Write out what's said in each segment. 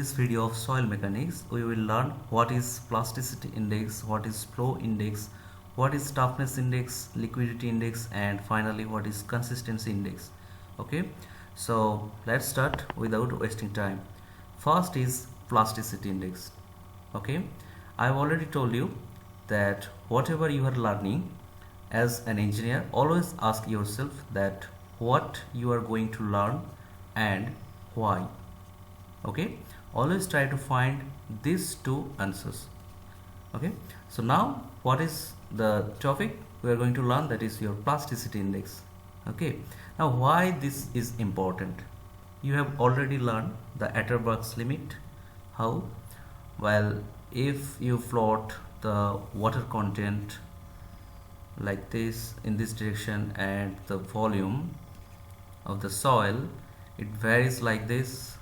this video of soil mechanics, we will learn what is plasticity index, what is flow index, what is toughness index, liquidity index, and finally what is consistency index. Okay, so let's start without wasting time. First is plasticity index. Okay, I've already told you that whatever you are learning as an engineer, always ask yourself that what you are going to learn and why. Okay, always try to find these two answers. Okay, so now what is the topic we are going to learn? That is your plasticity index. Okay, now why this is important? You have already learned the Atterberg's limit. How? Well, if you plot the water content like this in this direction and the volume of the soil, it varies like this.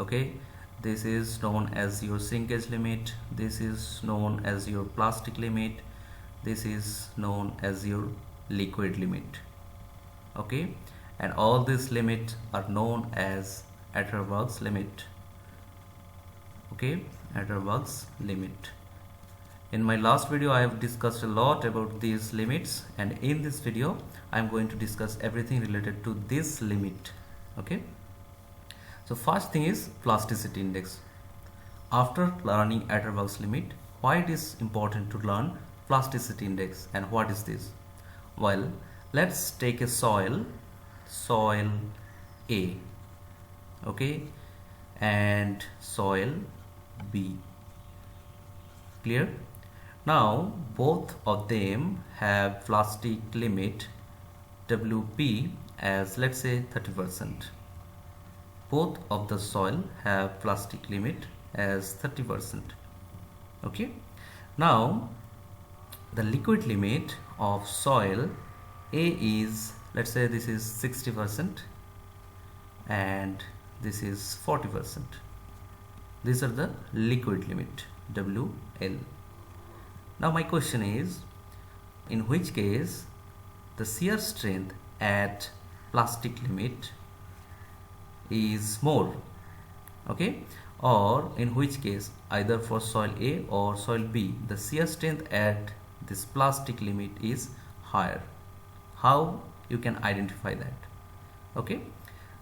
Okay, this is known as your shrinkage limit, this is known as your plastic limit, this is known as your liquid limit. Okay, and all these limits are known as Atterberg's limit. Okay, Atterberg's limit. In my last video I have discussed a lot about these limits, and in this video I am going to discuss everything related to this limit. Okay, so first thing is plasticity index. After learning Atterberg's limit, why it is important to learn plasticity index and what is this? Well, let's take a soil A, okay, and soil B. Clear? Now both of them have plastic limit WP as, let's say, 30%. Both of the soil have plastic limit as 30%. Okay, now the liquid limit of soil A is, let's say, this is 60% and this is 40%. These are the liquid limit WL. Now my question is, in which case the shear strength at plastic limit is more, okay, or in which case either for soil A or soil B the shear strength at this plastic limit is higher. How you can identify that? Okay,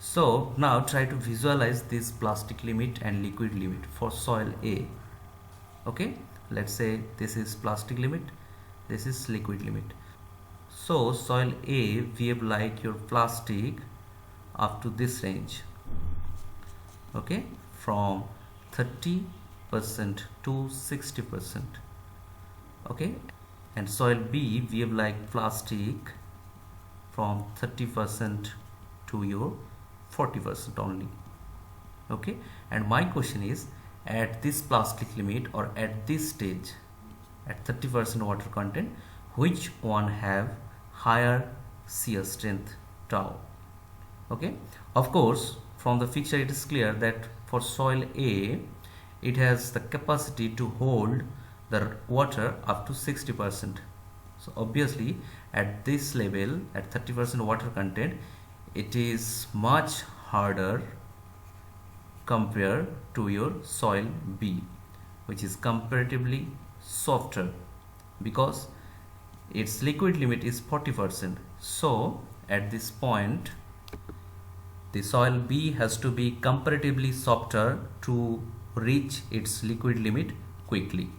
so now try to visualize this plastic limit and liquid limit for soil A. Okay, let's say this is plastic limit, this is liquid limit. So soil A behave like your plastic up to this range, okay, from 30% to 60%. Okay, and soil B behave like plastic from 30% to your 40% only. Okay, and my question is, at this plastic limit or at this stage at 30% water content, which one have higher shear strength tau? Okay, of course from the picture it is clear that for soil A it has the capacity to hold the water up to 60%. So obviously at this level, at 30% water content, it is much harder compared to your soil B, which is comparatively softer because its liquid limit is 40%. So at this point the soil B has to be comparatively softer to reach its liquid limit quickly.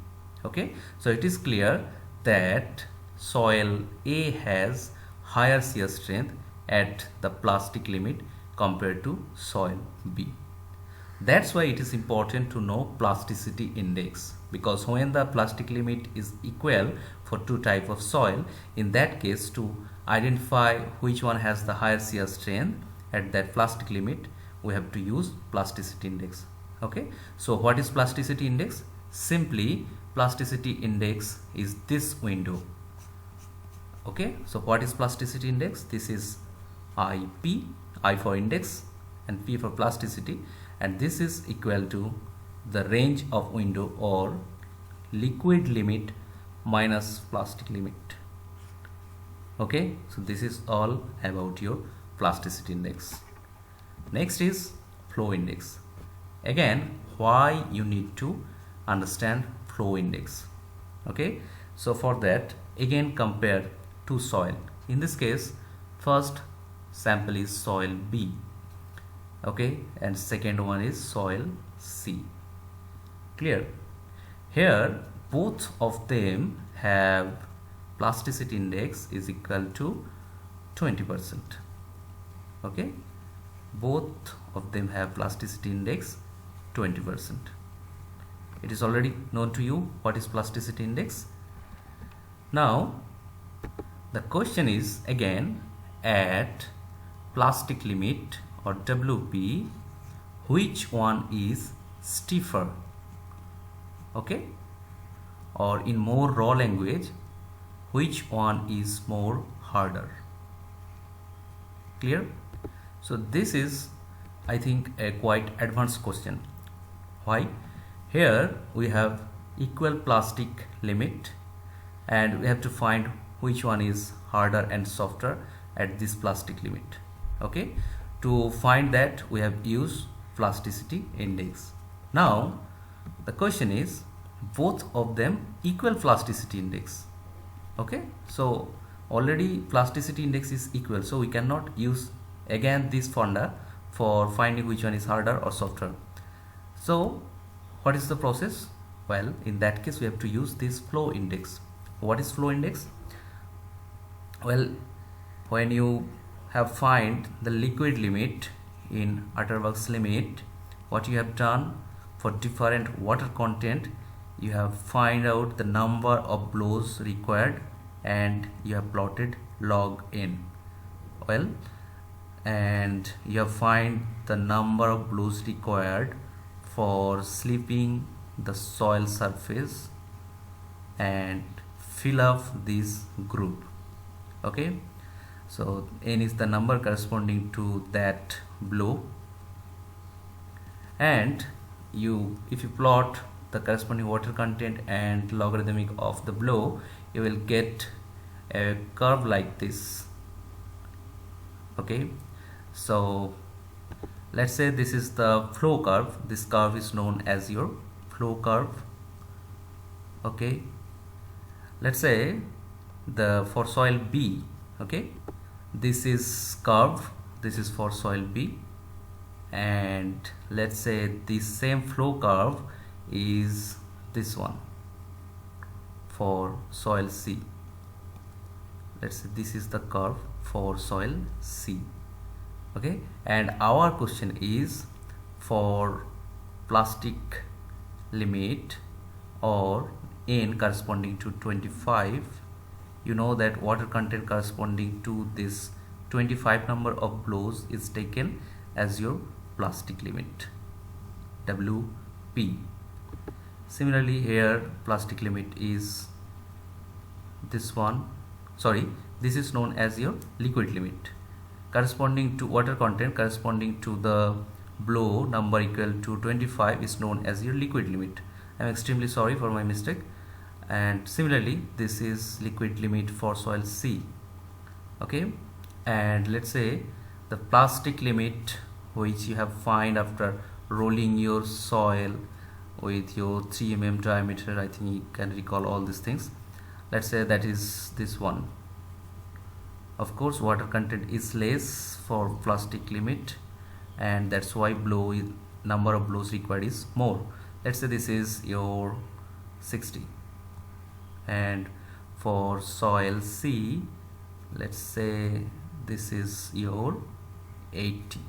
Okay, so it is clear that soil A has higher shear strength at the plastic limit compared to soil B. That's why it is important to know plasticity index, because when the plastic limit is equal for two type of soil, in that case to identify which one has the higher shear strength at that plastic limit, we have to use plasticity index. Okay, so what is plasticity index? Simply plasticity index is this window. Okay, so what is plasticity index? This is IP, I for index and P for plasticity, and this is equal to the range of window or liquid limit minus plastic limit. Okay, so this is all about your plasticity index. Next is flow index. Again, why you need to understand flow index. Okay, so for that, again compare to soil. In this case, first sample is soil B, okay, and second one is soil C. Clear? Here both of them have plasticity index is equal to 20%. Okay, both of them have plasticity index 20%. It is already known to you what is plasticity index. Now the question is again, at plastic limit or WP, which one is stiffer? Okay, or in more raw language, which one is more harder? Clear? So this is, I think, a quite advanced question. Why? Here we have equal plastic limit and we have to find which one is harder and softer at this plastic limit. Okay, to find that we have used plasticity index. Now the question is, both of them equal plasticity index. Okay, so already plasticity index is equal, so we cannot use again this formula for finding which one is harder or softer. So what is the process? Well, in that case we have to use this flow index. What is flow index? Well, when you have find the liquid limit in Atterberg's limit, what you have done for different water content, you have find out the number of blows required and you have plotted log n. Well, and you have find the number of blows required for slipping the soil surface and fill up this group. Okay, so n is the number corresponding to that blow, and if you plot the corresponding water content and logarithmic of the blow, you will get a curve like this. Okay, so let's say this is the flow curve. This curve is known as your flow curve. Okay, let's say for soil B, okay, this is curve, this is for soil B, and let's say the same flow curve is this one for soil C. Let's say this is the curve for soil C. Okay, and our question is for plastic limit or n corresponding to 25. You know that water content corresponding to this 25 number of blows is taken as your plastic limit, WP. Similarly here plastic limit is this one, sorry, this is known as your liquid limit, corresponding to water content corresponding to the blow number equal to 25 is known as your liquid limit. I am extremely sorry for my mistake. And similarly this is liquid limit for soil C. Okay, and let's say the plastic limit which you have find after rolling your soil with your 3 mm diameter, I think you can recall all these things. Let's say that is this one. Of course water content is less for plastic limit, and that's why number of blows required is more. Let's say this is your 60, and for soil C, let's say this is your 80.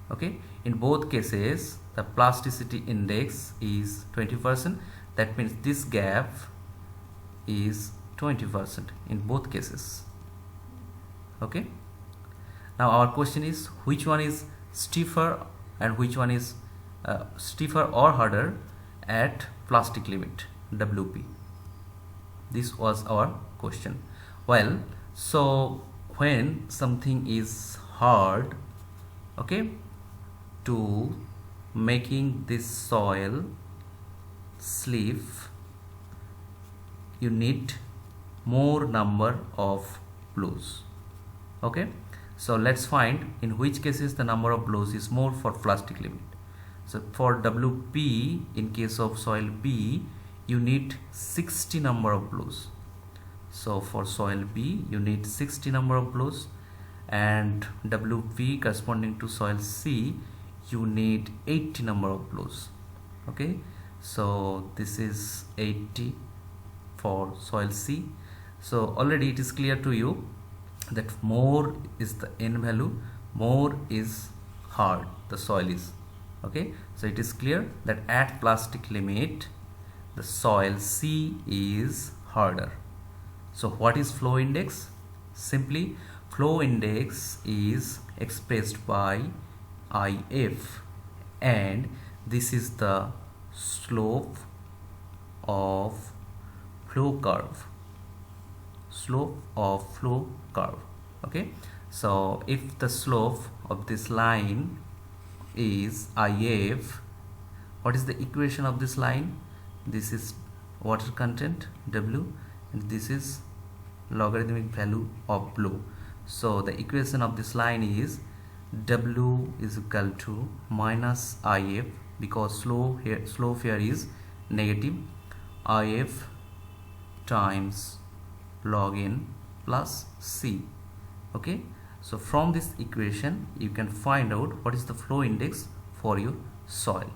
Okay, in both cases the plasticity index is 20%. That means this gap is 20% in both cases. Okay, now our question is which one is stiffer and which one is stiffer or harder at plastic limit, WP. This was our question. Well, so when something is hard, okay, to making this soil slip, you need more number of blows. Okay, so let's find in which cases the number of blows is more for plastic limit. So for WP, in case of soil B, you need 60 number of blues. So for soil B, you need 60 number of blues, and WP corresponding to soil C, you need 80 number of blues. Okay, so this is 80 for soil C. So already it is clear to you that more is the N value, more is hard the soil is. Okay, so it is clear that at plastic limit the soil C is harder. So what is flow index? Simply, flow index is expressed by IF, and this is the slope of flow curve. Slope of flow curve. Okay, so if the slope of this line is IF, what is the equation of this line? This is water content W, and this is logarithmic value of flow. So the equation of this line is W is equal to minus IF, because slope here is negative, IF times log N plus C. Okay, so from this equation you can find out what is the flow index for your soil.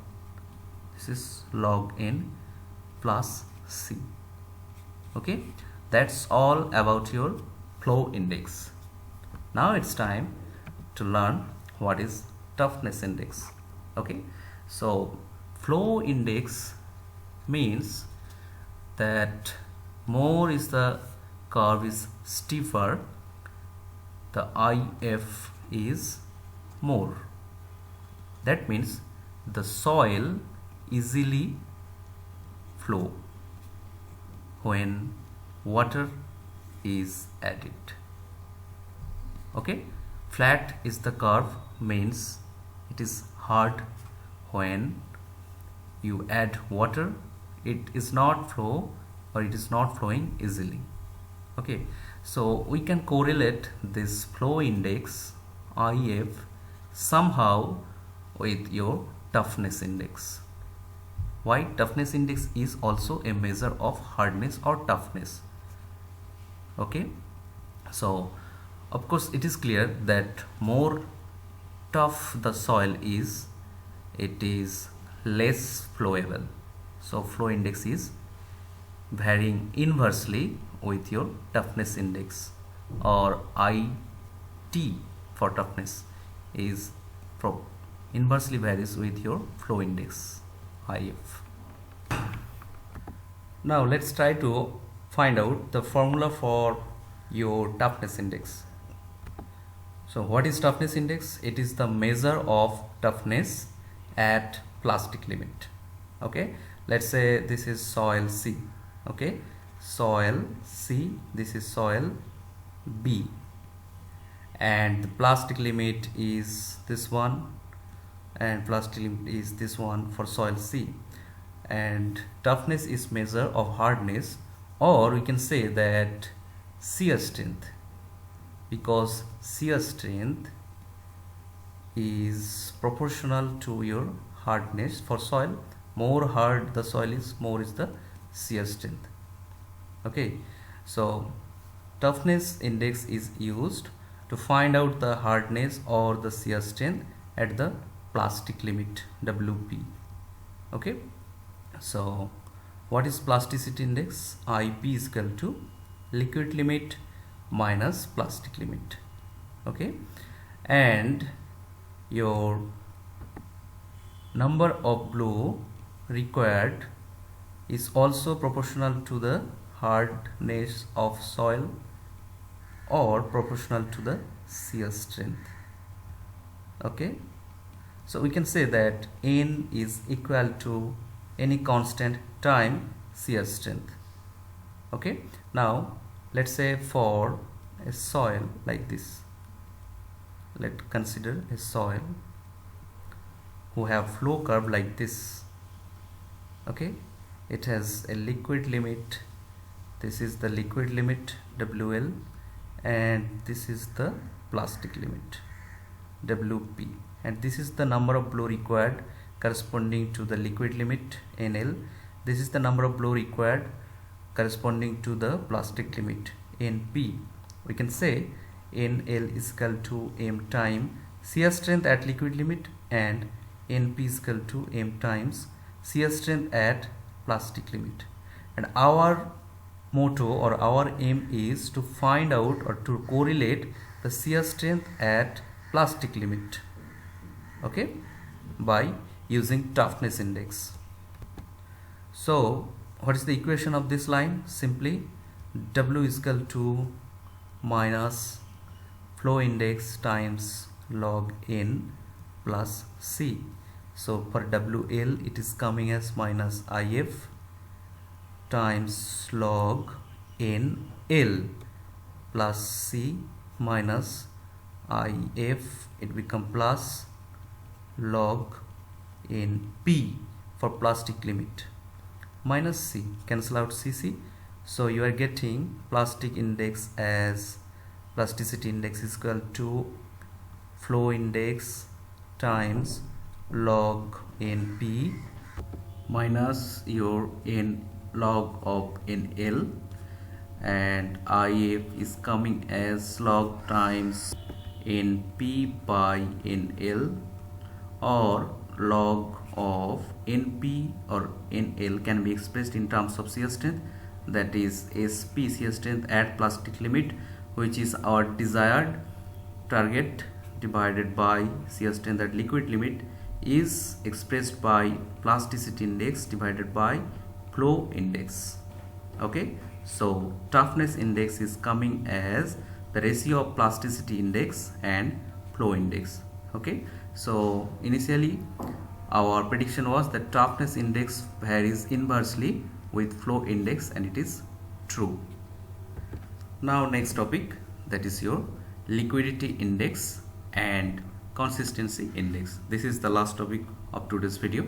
This is log N plus C. Okay, that's all about your flow index. Now it's time to learn what is toughness index. Okay, so flow index means that more is the curve is steeper, the IF is more. That means the soil easily flow when water is added. Okay, flat is the curve, means it is hard when you add water, it is not flow, or it is not flowing easily. Okay, so we can correlate this flow index IF somehow with your toughness index. Why? Toughness index is also a measure of hardness or toughness. Okay, so of course it is clear that more tough the soil is, it is less flowable. So flow index is varying inversely with your toughness index, or IT for toughness is inversely varies with your flow index IF. Now let's try to find out the formula for your toughness index. So what is toughness index? It is the measure of toughness at plastic limit. Okay, let's say this is soil C. Okay, soil C, this is soil B, and the plastic limit is this one, and plastic limit is this one for soil C, and toughness is measure of hardness, or we can say that shear strength, because shear strength is proportional to your hardness. For soil, more hard the soil is, more is the shear strength. Okay, so toughness index is used to find out the hardness or the shear strength at the plastic limit WP. Okay, so what is plasticity index? IP is equal to liquid limit minus plastic limit. Okay, and your number of blow required is also proportional to the hardness of soil or proportional to the shear strength. Okay, so we can say that N is equal to any constant time shear strength. Okay, now let's say for a soil like this, let's consider a soil who have flow curve like this. Okay, it has a liquid limit, this is the liquid limit WL, and this is the plastic limit WP, and this is the number of blow required corresponding to the liquid limit NL. This is the number of blow required corresponding to the plastic limit NP. We can say NL is equal to M time shear strength at liquid limit and NP is equal to M times shear strength at plastic limit. And our motto or our aim is to find out or to correlate the shear strength at plastic limit, okay, by using toughness index. So what is the equation of this line? Simply W is equal to minus flow index times log N plus C. So for WL it is coming as minus IF times log NL plus C minus IF, it become plus log NP for plastic limit minus C, cancel out CC. So you are getting plastic index as plasticity index is equal to flow index times log NP minus your N log of NL, and IF is coming as log times NP by NL, or log of NP or NL can be expressed in terms of shear strength, that is SP shear strength at plastic limit, which is our desired target, divided by shear strength at liquid limit is expressed by plasticity index divided by flow index. Okay, so toughness index is coming as the ratio of plasticity index and flow index. Okay, so initially our prediction was that toughness index varies inversely with flow index, and it is true. Now next topic, that is your liquidity index and consistency index. This is the last topic of today's video.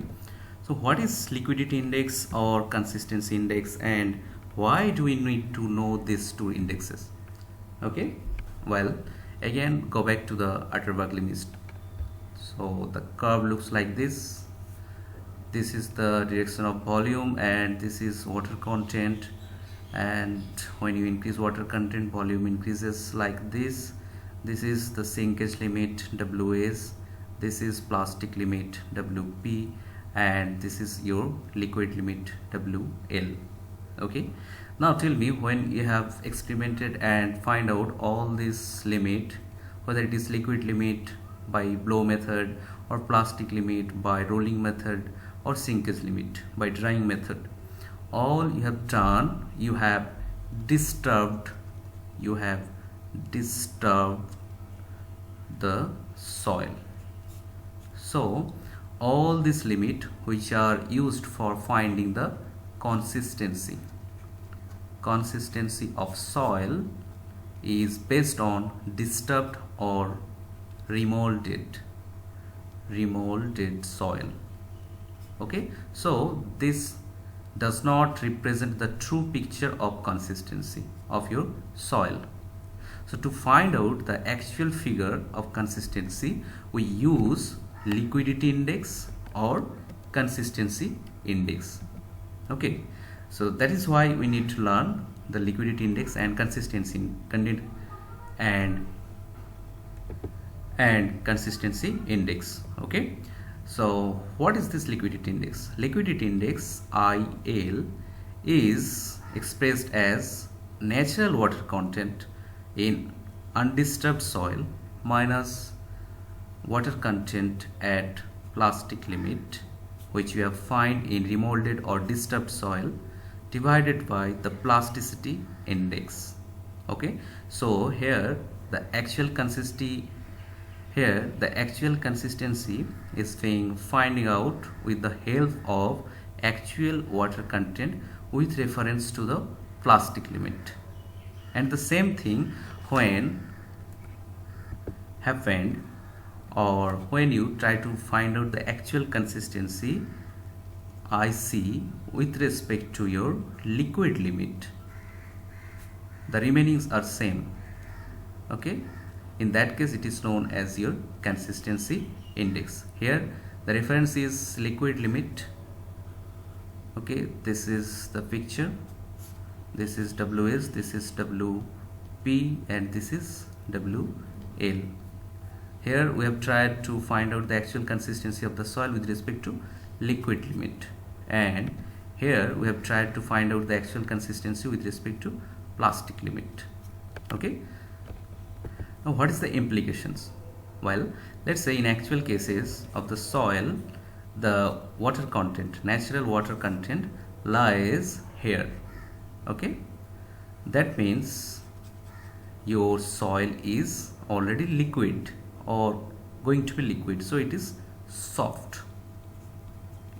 So what is liquidity index or consistency index, and why do we need to know these two indexes? Okay, well, again go back to the Atterberg limit. So the curve looks like this. This is the direction of volume and this is water content, and when you increase water content, volume increases like this. This is the sinkage limit WS, this is plastic limit WP, and this is your liquid limit WL. Okay, now tell me, when you have experimented and find out all this limit, whether it is liquid limit by blow method or plastic limit by rolling method or sinkage limit by drying method, all you have done, you have disturbed the soil. So all this limit which are used for finding the consistency of soil is based on disturbed or remolded soil. Okay, so this does not represent the true picture of consistency of your soil. So to find out the actual figure of consistency, we use liquidity index or consistency index. Okay, so that is why we need to learn the liquidity index and consistency and consistency index. Okay, so what is this liquidity index? Liquidity index IL is expressed as natural water content in undisturbed soil minus water content at plastic limit, which we have find in remolded or disturbed soil, divided by the plasticity index. Okay, so here the actual consistency is being finding out with the help of actual water content with reference to the plastic limit. And the same thing when happened, or when you try to find out the actual consistency IC with respect to your liquid limit, the remainings are same. Okay, in that case it is known as your consistency index. Here The reference is liquid limit. Okay, this is the picture. This is WS, this is WP, and this is WL. Here we have tried to find out the actual consistency of the soil with respect to liquid limit, and here we have tried to find out the actual consistency with respect to plastic limit. Okay, now what is the implications? Well, let's say in actual cases of the soil, the water content, natural water content, lies here. Okay, that means your soil is already liquid or going to be liquid, so it is soft.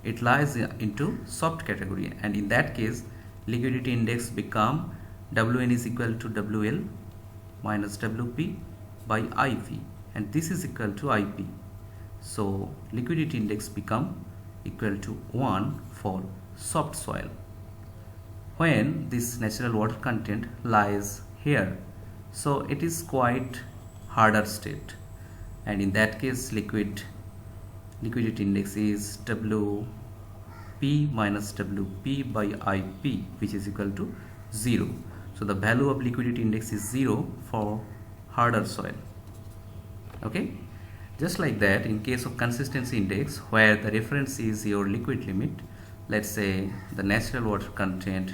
It lies into soft category, and in that case liquidity index become Wn is equal to Wl minus Wp by Ip, and this is equal to Ip. So liquidity index become equal to 1 for soft soil when this natural water content lies here, so it is quite harder state, and in that case liquidity index is Wp minus Wp by Ip, which is equal to 0. So the value of liquidity index is 0 for harder soil. Okay, just like that, in case of consistency index, where the reference is your liquid limit, let's say the natural water content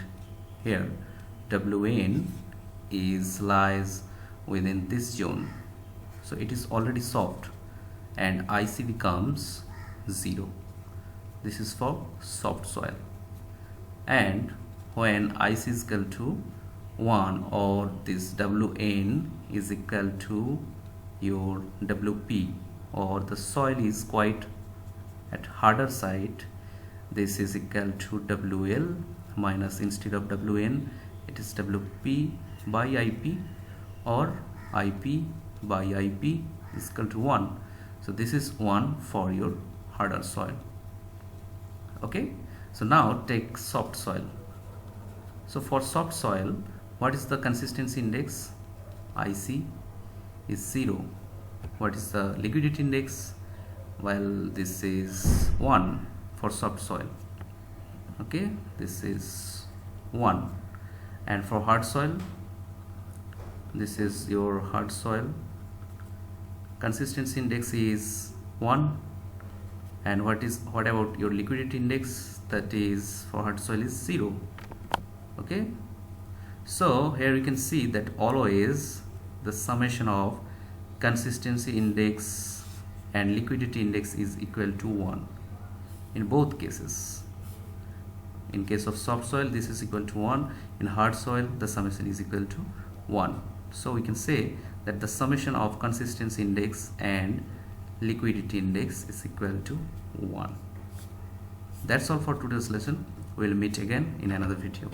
here Wn is lies within this zone, so it is already soft, and Ic becomes 0. This is for soft soil, and when Ic is equal to 1, or this Wn is equal to your Wp, or the soil is quite at harder side, this is equal to Wl minus, instead of Wn it is Wp by Ip, or Ip by Ip is equal to 1. So this is 1 for your harder soil. Okay, so now take soft soil. So for soft soil, what is the consistency index? Ic is 0. What is the liquidity index? Well, this is 1 for soft soil. Okay, this is 1. And for hard soil, this is your hard soil. Consistency index is 1. And what about your liquidity index? That is for hard soil is 0. Okay, so here you can see that always the summation of consistency index and liquidity index is equal to 1 in both cases. In case of soft soil, this is equal to 1. In hard soil, the summation is equal to 1. So we can say that the summation of consistency index and liquidity index is equal to 1. That's all for today's lesson. We'll meet again in another video.